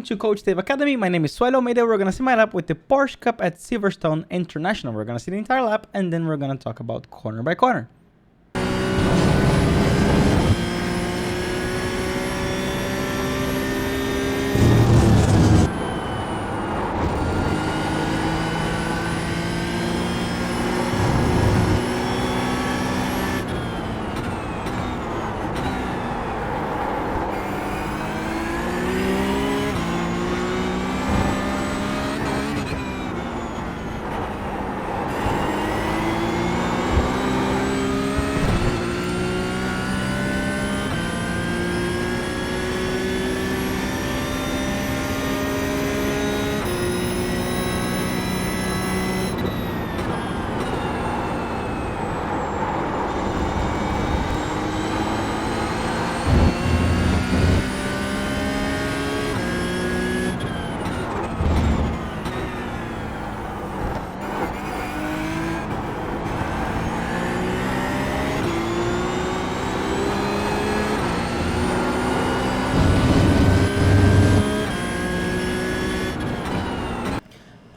welcome to Coach Dave Academy. My name is Suellio Almeida. We're gonna see my lap with the Porsche Cup at Silverstone International. We're gonna see the entire lap and then we're gonna talk about corner by corner.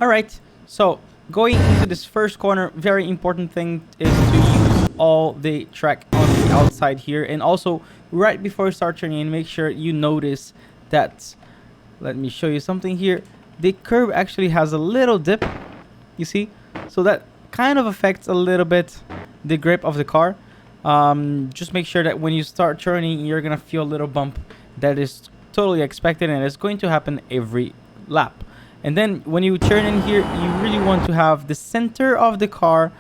Alright, so going into this first corner, very important thing is to use all the track on the outside here. And also, right before you start turning in, make sure you notice that, let me show you something here. The curb actually has a little dip, you see? So that kind of affects a little bit the grip of the car. Just make sure that when you start turning, you're going to feel a little bump. That is totally expected and it's going to happen every lap. And then when you turn in here, you really want to have the center of the car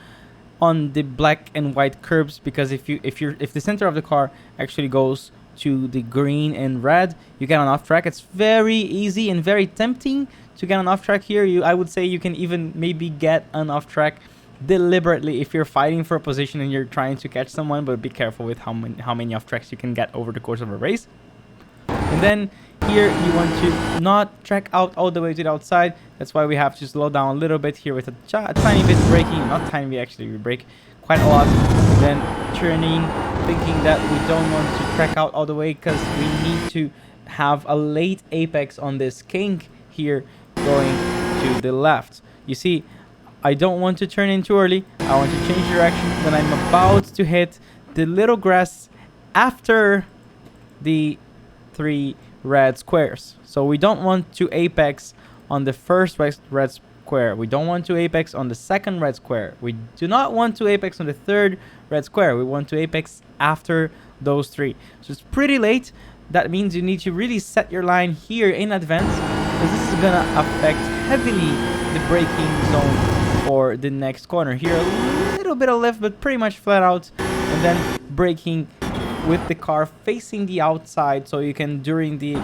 on the black and white curbs, because if the center of the car actually goes to the green and red, you get an off track. It's very easy and very tempting to get an off track here. I would say you can even maybe get an off track deliberately if you're fighting for a position and you're trying to catch someone, but be careful with how many off tracks you can get over the course of a race. And then here you want to not track out all the way to the outside. That's why we have to slow down a little bit here with a tiny bit braking. Not tiny bit, actually, we brake quite a lot. Then turning, thinking that we don't want to track out all the way because we need to have a late apex on this kink here going to the left. You see, I don't want to turn in too early. I want to change direction when I'm about to hit the little grass after the 3 red squares. So we don't want to apex on the first red square. We don't want to apex on the second red square. We do not want to apex on the third red square. We want to apex after those 3. So it's pretty late. That means you need to really set your line here in advance, because this is gonna affect heavily the braking zone for the next corner. Here a little bit of lift, but pretty much flat out, and then braking with the car facing the outside, so you can, during the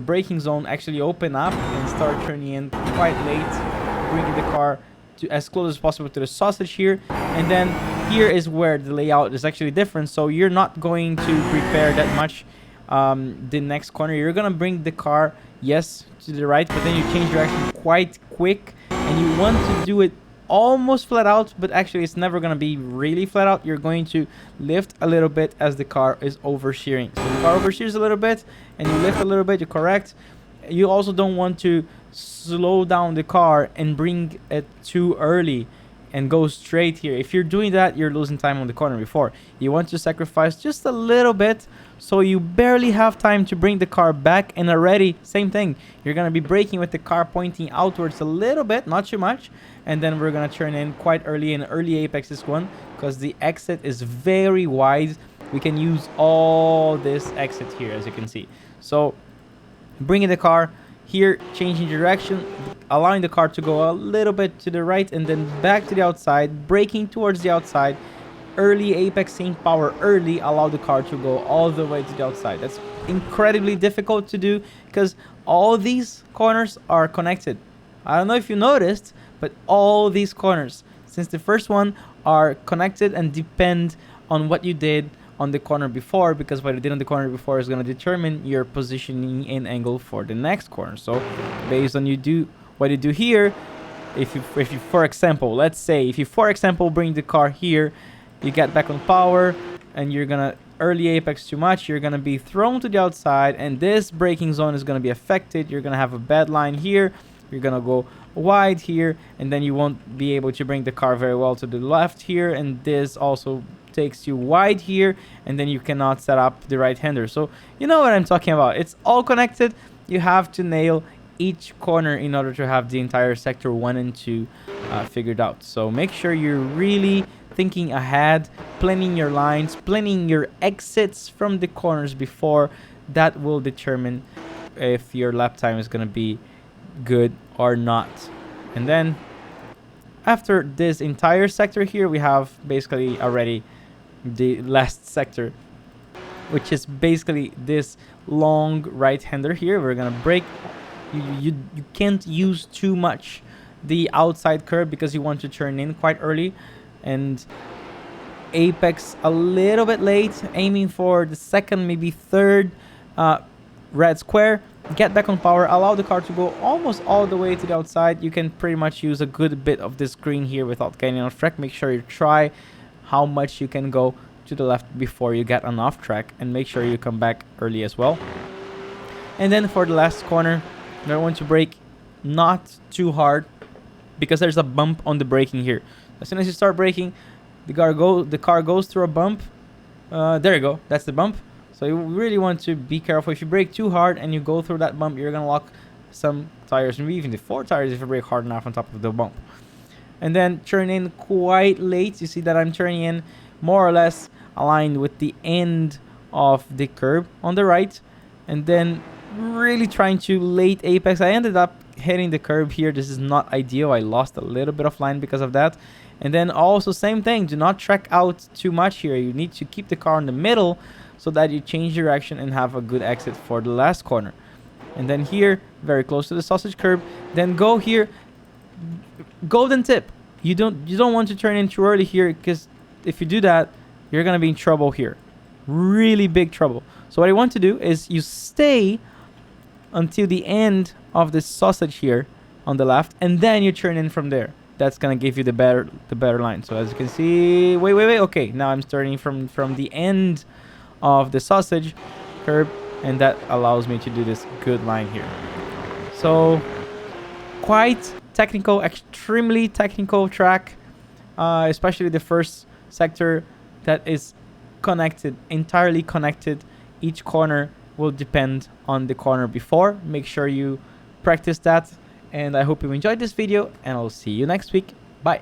braking zone, actually open up and start turning in quite late, bringing the car to as close as possible to the sausage here. And then here is where the layout is actually different, so you're not going to prepare that much the next corner. You're gonna bring the car, yes, to the right, but then you change direction quite quick, and you want to do it almost flat out, but actually it's never going to be really flat out. You're going to lift a little bit as the car is oversteering. So the car oversteers a little bit and you lift a little bit, you're correct. You also don't want to slow down the car and bring it too early and go straight here. If you're doing that, you're losing time on the corner before. You want to sacrifice just a little bit, so you barely have time to bring the car back, and already, same thing. You're going to be braking with the car pointing outwards a little bit, not too much. And then we're going to turn in quite early, in early apex this one, because the exit is very wide. We can use all this exit here, as you can see. So bringing the car here, changing direction, allowing the car to go a little bit to the right and then back to the outside, braking towards the outside, early apexing, power early, allow the car to go all the way to the outside. That's incredibly difficult to do because all these corners are connected. I don't know if you noticed, but all these corners, since the first one, are connected and depend on what you did on the corner before, because what you did on the corner before is going to determine your positioning and angle for the next corner. So based on what you do here, if you for example, let's say if you for example bring the car here, you get back on power and you're gonna early apex too much, you're going to be thrown to the outside, and this braking zone is going to be affected. You're going to have a bad line here. You're going to go wide here, and then you won't be able to bring the car very well to the left here, and this also takes you wide here, and then you cannot set up the right-hander. So you know what I'm talking about. It's all connected. You have to nail each corner in order to have the entire sector 1 and 2 figured out. So make sure you're really thinking ahead, planning your lines, planning your exits from the corners before. That will determine if your lap time is going to be good or not. And then after this entire sector here, we have basically already the last sector, which is basically this long right-hander here. We're gonna brake. You can't use too much the outside curb because you want to turn in quite early, and apex a little bit late, aiming for the second, maybe third red square. Get back on power, allow the car to go almost all the way to the outside. You can pretty much use a good bit of this green here without getting off track. Make sure you try how much you can go to the left before you get on off track, and make sure you come back early as well. And then for the last corner, you're going to brake not too hard because there's a bump on the braking here. As soon as you start braking, the car goes through a bump. There you go, that's the bump. So you really want to be careful. If you brake too hard and you go through that bump, you're gonna lock some tires, maybe even the 4 tires if you brake hard enough on top of the bump. And then turn in quite late. You see that I'm turning in more or less aligned with the end of the curb on the right, and then really trying to late apex. I ended up hitting the curb here. This is not ideal. I lost a little bit of line because of that. And then also same thing, do not track out too much here. You need to keep the car in the middle so that you change direction and have a good exit for the last corner. And then here, very close to the sausage curb, then go here. Golden tip, you don't want to turn in too early here, because if you do that, you're gonna be in trouble here, really big trouble. So what you want to do is you stay until the end of the sausage here on the left, and then you turn in from there. That's gonna give you the better line. So as you can see, wait, okay, now I'm starting from the end of the sausage curb, and that allows me to do this good line here. So quite technical, extremely technical track, especially the first sector that is connected, entirely connected. Each corner will depend on the corner before. Make sure you practice that, and I hope you enjoyed this video, and I'll see you next week. Bye.